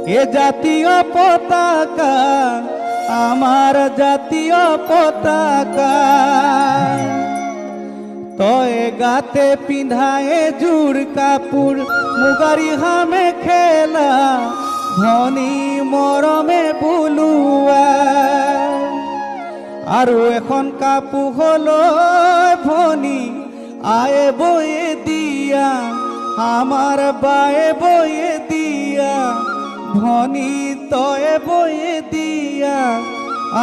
এ জাতীয় পতাকা আমার জাতীয় পতাকা তয়ে গাতে পিন্ধায়ে জুড় কাপড় মুগারি হামে খেলা ধনী মরমে বুলুয়া আরো এখন কাপু হলো ভনী আয়ে বয়ে দিয়া আমার বায়ে বয়ে দিয়া ধনী তয়ে বয়ে দিয়া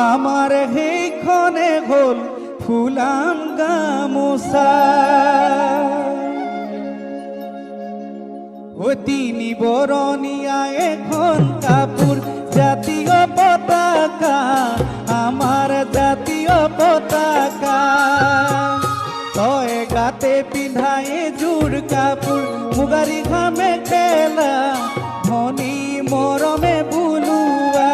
আমার হেইখনে হল ফুলাম গামোচা ও তিনি বরণিয়া এখন কাপড় জাতীয় পতাকা আমার জাতীয় পতাকা তয়ে গাতে পিন্ধায়ে জুড় কাপড় মুগারি ঘামে খেলা ধনী মরমে বুলুয়া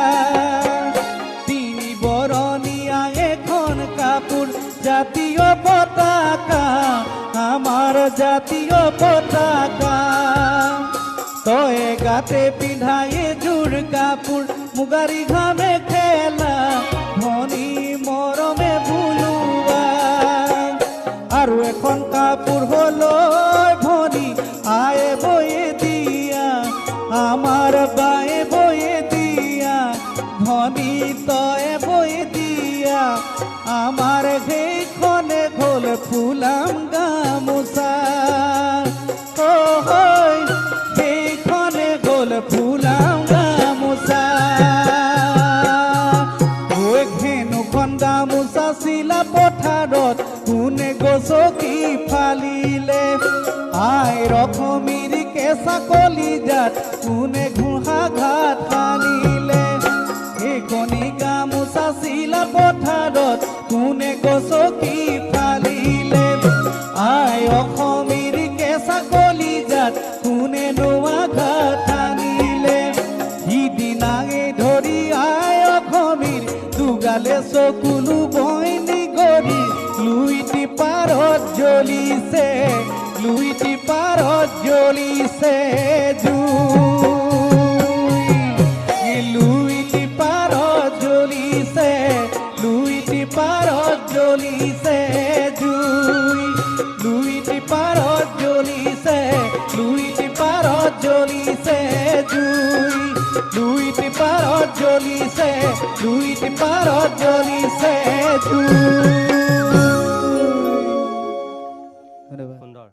তিনি বরণিয়া এখন কাপড় জাতীয় পতাকা আমার জাতীয় পতাকা তয়ে গাতে পিন্ধায়ে জুড় কাপড় মুগারি ঘামে খেলা ধনী মরমে বুলুয়া আর এখন কাপড় হলো ধনী আয়ে বয়ে দিয়া আমার বায়ে বয়ে দিয়া ধনী তয়ে বয়ে দিয়া আমার হেইখনে ঘোল ফুলাম গামোচা ও হয় হেইখনে ঘোল ফুলাম গামোচা ওই ঘেনুখন গামোচা চিলা পথাৰত কোনে গছকি ফালিলে আই ৰখমিৰ কেঁচা কলিজাত কোনে ঘোঁহা ঘাট সানিলে এইখনি গামোচা চিলা পথাৰত কোনে গছকি ফালিলে আই অসমীৰ কেঁচা কলিজাত কোনে নোৱা ঘাট সানিলে সিদিনাই ধৰি আই অসমীৰ দুগালে চকুলো বইনি গৰি লুইটি পাৰত জ্বলিছে লুইটি পাৰত জ্বলিছে জুই লুইটি পাৰত জ্বলিছে লুইটি পাৰত জ্বলিছে জুই লুইটি পাৰত জ্বলিছে লুইটি পাৰত জ্বলিছে জুই লুইটি পাৰত জ্বলিছে লুইটি পাৰত জ্বলিছে জুই